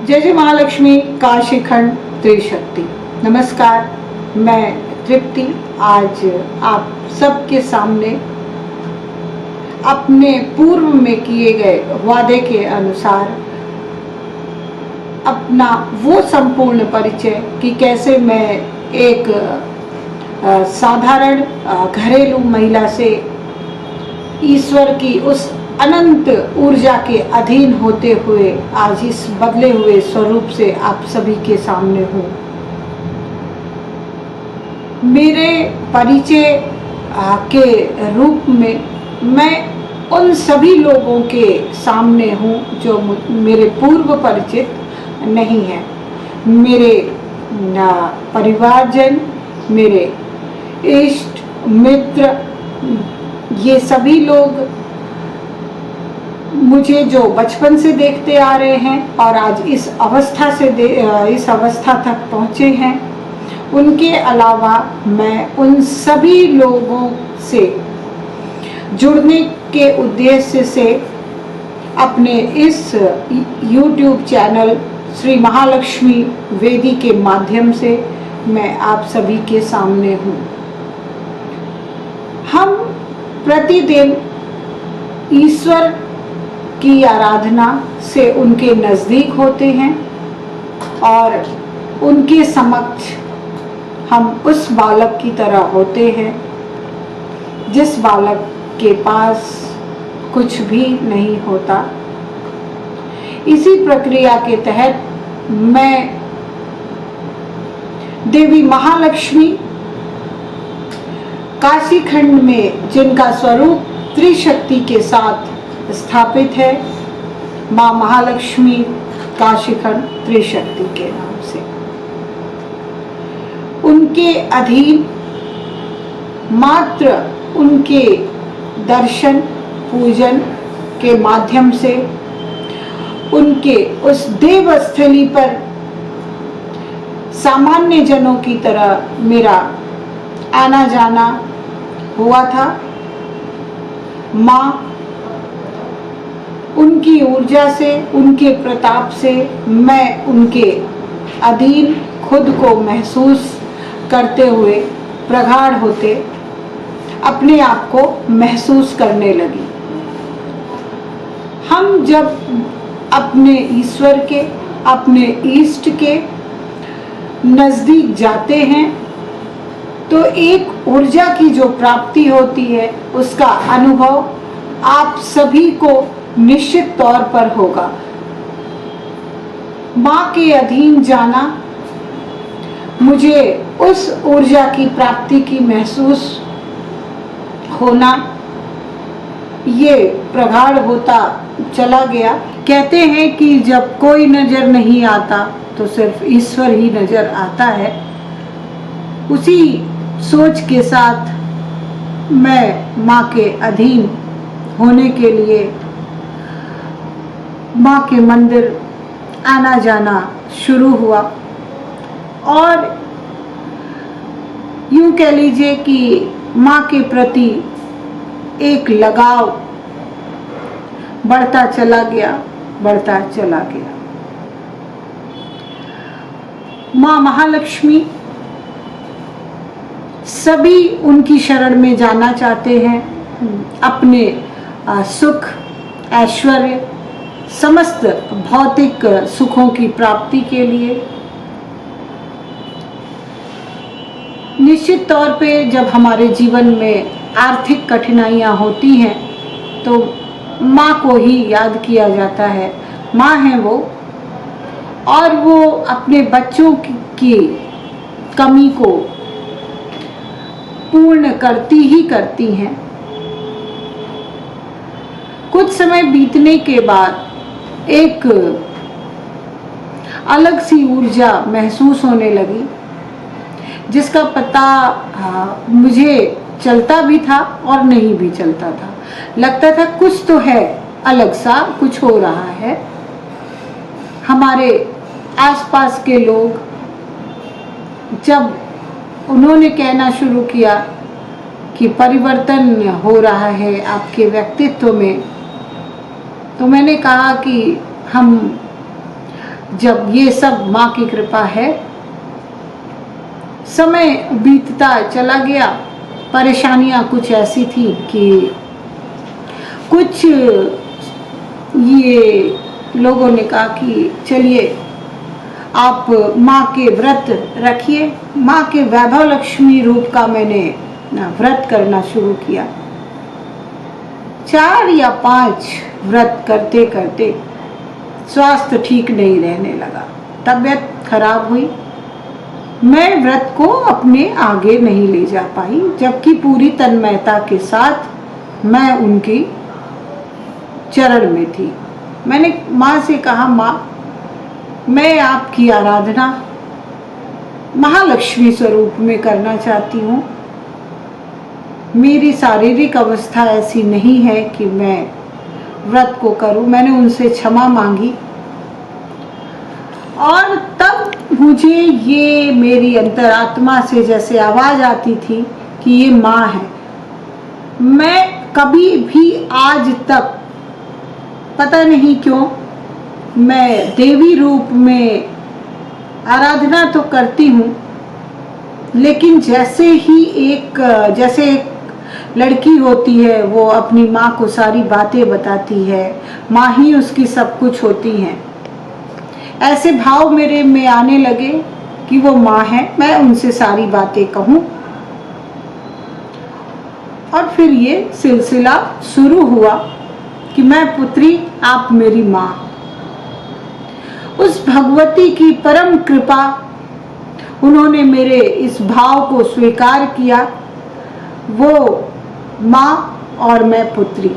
जय जय महालक्ष्मी काशीखंड त्रिशक्ति। नमस्कार, मैं तृप्ति आज आप सबके सामने अपने पूर्व में किए गए वादे के अनुसार अपना वो संपूर्ण परिचय कि कैसे मैं एक साधारण घरेलू महिला से ईश्वर की उस अनंत ऊर्जा के अधीन होते हुए आज इस बदले हुए स्वरूप से आप सभी के सामने हूँ। मेरे परिचय के रूप में मैं उन सभी लोगों के सामने हूँ जो मेरे पूर्व परिचित नहीं हैं। मेरे परिवारजन, मेरे इष्ट मित्र, ये सभी लोग मुझे जो बचपन से देखते आ रहे हैं और आज इस अवस्था तक पहुँचे हैं, उनके अलावा मैं उन सभी लोगों से जुड़ने के उद्देश्य से अपने इस YouTube चैनल श्री महालक्ष्मी वेदी के माध्यम से मैं आप सभी के सामने हूँ। हम प्रतिदिन ईश्वर की आराधना से उनके नज़दीक होते हैं और उनके समक्ष हम उस बालक की तरह होते हैं जिस बालक के पास कुछ भी नहीं होता। इसी प्रक्रिया के तहत मैं देवी महालक्ष्मी काशीखंड में जिनका स्वरूप त्रिशक्ति के साथ स्थापित है, माँ महालक्ष्मी काशीखंड त्रिशक्ति के नाम से, उनके अधीन मात्र उनके दर्शन पूजन के माध्यम से उनके उस देवस्थली पर सामान्य जनों की तरह मेरा आना जाना हुआ था। माँ उनकी ऊर्जा से, उनके प्रताप से मैं उनके अधीन खुद को महसूस करते हुए प्रगाढ़ होते अपने आप को महसूस करने लगी। हम जब अपने ईश्वर के, अपने इष्ट के नज़दीक जाते हैं तो एक ऊर्जा की जो प्राप्ति होती है उसका अनुभव आप सभी को निश्चित तौर पर होगा। माँ के अधीन जाना, मुझे उस ऊर्जा की प्राप्ति की महसूस होना, ये प्रगाढ़ होता चला गया। कहते हैं कि जब कोई नजर नहीं आता तो सिर्फ ईश्वर ही नजर आता है। उसी सोच के साथ मैं माँ के अधीन होने के लिए माँ के मंदिर आना जाना शुरू हुआ और यूं कह लीजिए कि माँ के प्रति एक लगाव बढ़ता चला गया। माँ महालक्ष्मी सभी उनकी शरण में जाना चाहते हैं अपने सुख, ऐश्वर्य, समस्त भौतिक सुखों की प्राप्ति के लिए। निश्चित तौर पे जब हमारे जीवन में आर्थिक कठिनाइयाँ होती हैं तो माँ को ही याद किया जाता है। माँ है वो, और वो अपने बच्चों की कमी को पूर्ण करती ही करती हैं। कुछ समय बीतने के बाद एक अलग सी ऊर्जा महसूस होने लगी जिसका पता मुझे चलता भी था और नहीं भी चलता था। लगता था कुछ तो है, अलग सा कुछ हो रहा है। हमारे आसपास के लोग जब उन्होंने कहना शुरू किया कि परिवर्तन हो रहा है आपके व्यक्तित्व में, तो मैंने कहा कि हम जब ये सब माँ की कृपा है। समय बीतता चला गया, परेशानियां कुछ ऐसी थी कि कुछ ये लोगों ने कहा कि चलिए आप माँ के व्रत रखिए। माँ के वैभव लक्ष्मी रूप का मैंने व्रत करना शुरू किया। 4 या 5 व्रत करते करते स्वास्थ्य ठीक नहीं रहने लगा, तबीयत खराब हुई। मैं व्रत को अपने आगे नहीं ले जा पाई, जबकि पूरी तन्मयता के साथ मैं उनकी चरण में थी। मैंने माँ से कहा, माँ मैं आपकी आराधना महालक्ष्मी स्वरूप में करना चाहती हूँ। मेरी शारीरिक अवस्था ऐसी नहीं है कि मैं व्रत को करूं। मैंने उनसे क्षमा मांगी और तब मुझे ये मेरी अंतरात्मा से जैसे आवाज आती थी कि ये माँ है। मैं कभी भी आज तक पता नहीं क्यों मैं देवी रूप में आराधना तो करती हूँ, लेकिन जैसे एक लड़की होती है, वो अपनी माँ को सारी बातें बताती है, माँ ही उसकी सब कुछ होती हैं, ऐसे भाव मेरे में आने लगे कि वो माँ है, मैं उनसे सारी बातें कहूँ। और फिर ये सिलसिला शुरू हुआ कि मैं पुत्री, आप मेरी माँ। उस भगवती की परम कृपा, उन्होंने मेरे इस भाव को स्वीकार किया। वो माँ और मैं पुत्री।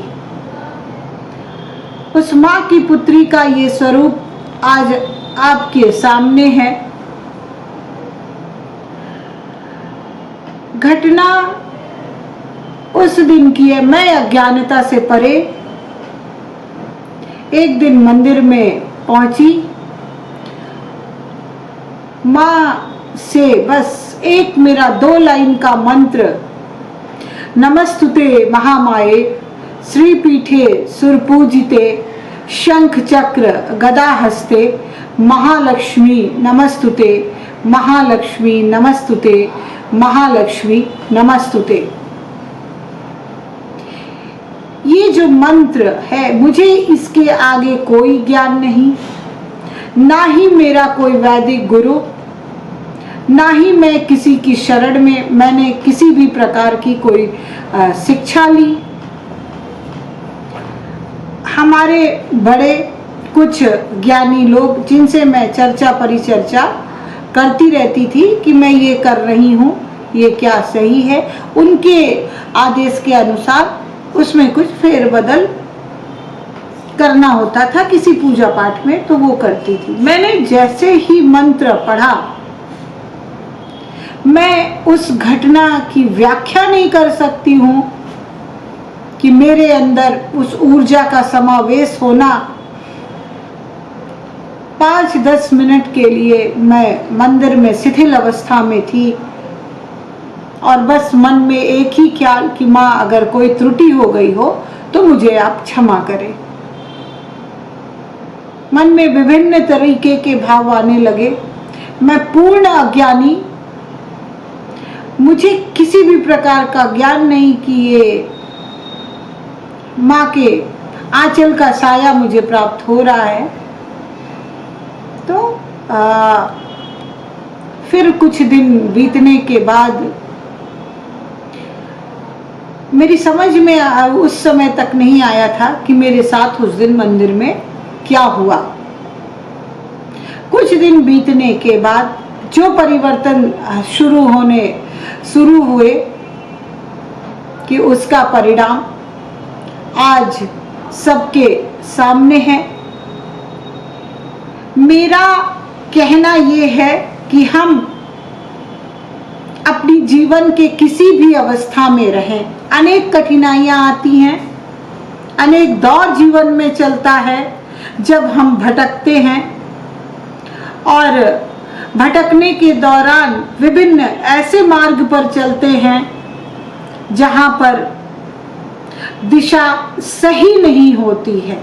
उस माँ की पुत्री का ये स्वरूप आज आपके सामने है। घटना उस दिन की है। मैं अज्ञानता से परे एक दिन मंदिर में पहुंची। माँ से बस एक मेरा 2 लाइन का मंत्र, नमस्तुते महामाये श्रीपीठे सुरपूजिते शंख चक्र गदा हस्ते महालक्ष्मी नमस्तुते, महालक्ष्मी नमस्तुते, महालक्ष्मी नमस्तुते। ये जो मंत्र है, मुझे इसके आगे कोई ज्ञान नहीं, ना ही मेरा कोई वैदिक गुरु, ना ही मैं किसी की शरण में मैंने किसी भी प्रकार की कोई शिक्षा ली। हमारे बड़े कुछ ज्ञानी लोग जिनसे मैं चर्चा परिचर्चा करती रहती थी कि मैं ये कर रही हूँ, ये क्या सही है, उनके आदेश के अनुसार उसमें कुछ फेरबदल करना होता था किसी पूजा पाठ में, तो वो करती थी। मैंने जैसे ही मंत्र पढ़ा, मैं उस घटना की व्याख्या नहीं कर सकती हूँ कि मेरे अंदर उस ऊर्जा का समावेश होना। 5-10 मिनट के लिए मैं मंदिर में शिथिल अवस्था में थी और बस मन में एक ही ख्याल कि माँ अगर कोई त्रुटि हो गई हो तो मुझे आप क्षमा करें। मन में विभिन्न तरीके के भाव आने लगे। मैं पूर्ण अज्ञानी, मुझे किसी भी प्रकार का ज्ञान नहीं कि ये माँ के आंचल का साया मुझे प्राप्त हो रहा है। तो फिर कुछ दिन बीतने के बाद मेरी समझ में उस समय तक नहीं आया था कि मेरे साथ उस दिन मंदिर में क्या हुआ। कुछ दिन बीतने के बाद जो परिवर्तन शुरू हुए कि उसका परिणाम आज सबके सामने है। मेरा कहना ये है कि हम अपनी जीवन के किसी भी अवस्था में रहें, अनेक कठिनाइयां आती हैं, अनेक दौर जीवन में चलता है जब हम भटकते हैं, और भटकने के दौरान विभिन्न ऐसे मार्ग पर चलते हैं जहां पर दिशा सही नहीं होती है।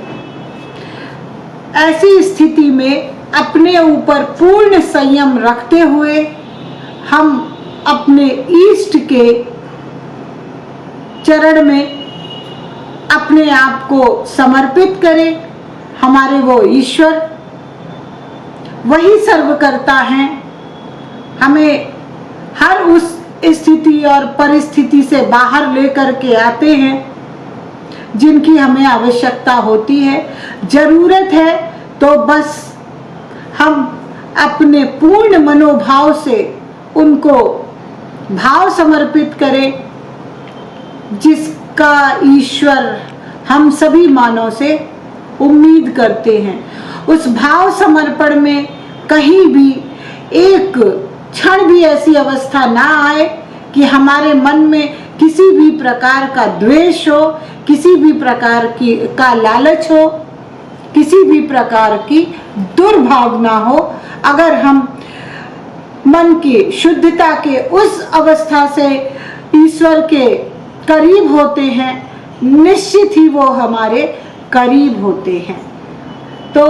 ऐसी स्थिति में अपने ऊपर पूर्ण संयम रखते हुए हम अपने इष्ट के चरण में अपने आप को समर्पित करें। हमारे वो ईश्वर वही सर्वकर्ता हैं, हमें हर उस स्थिति और परिस्थिति से बाहर लेकर के आते हैं जिनकी हमें आवश्यकता होती है। जरूरत है तो बस हम अपने पूर्ण मनोभाव से उनको भाव समर्पित करें, जिसका ईश्वर हम सभी मानव से उम्मीद करते हैं। उस भाव समर्पण में कहीं भी एक क्षण भी ऐसी अवस्था ना आए कि हमारे मन में किसी भी प्रकार का द्वेष हो, किसी भी प्रकार का लालच हो, किसी भी प्रकार की दुर्भावना हो। अगर हम मन की शुद्धता के उस अवस्था से ईश्वर के करीब होते हैं, निश्चित ही वो हमारे करीब होते हैं। तो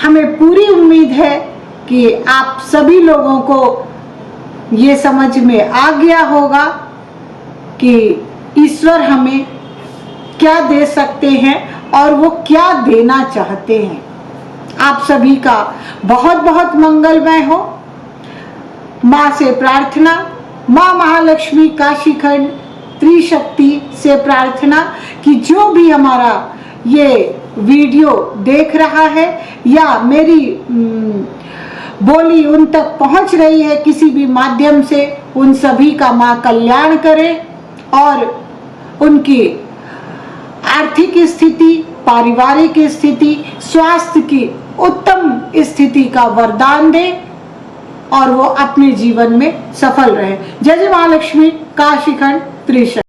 हमें पूरी उम्मीद है कि आप सभी लोगों को ये समझ में आ गया होगा कि ईश्वर हमें क्या दे सकते हैं और वो क्या देना चाहते हैं। आप सभी का बहुत बहुत मंगलमय हो। माँ से प्रार्थना, माँ महालक्ष्मी काशीखंड त्रिशक्ति से प्रार्थना कि जो भी हमारा ये वीडियो देख रहा है या मेरी बोली उन तक पहुंच रही है किसी भी माध्यम से, उन सभी का माँ कल्याण करे और उनकी आर्थिक स्थिति, पारिवारिक स्थिति, स्वास्थ्य की उत्तम स्थिति का वरदान दे और वो अपने जीवन में सफल रहे। जय जय महालक्ष्मी काशीखंड त्रिशक्ति।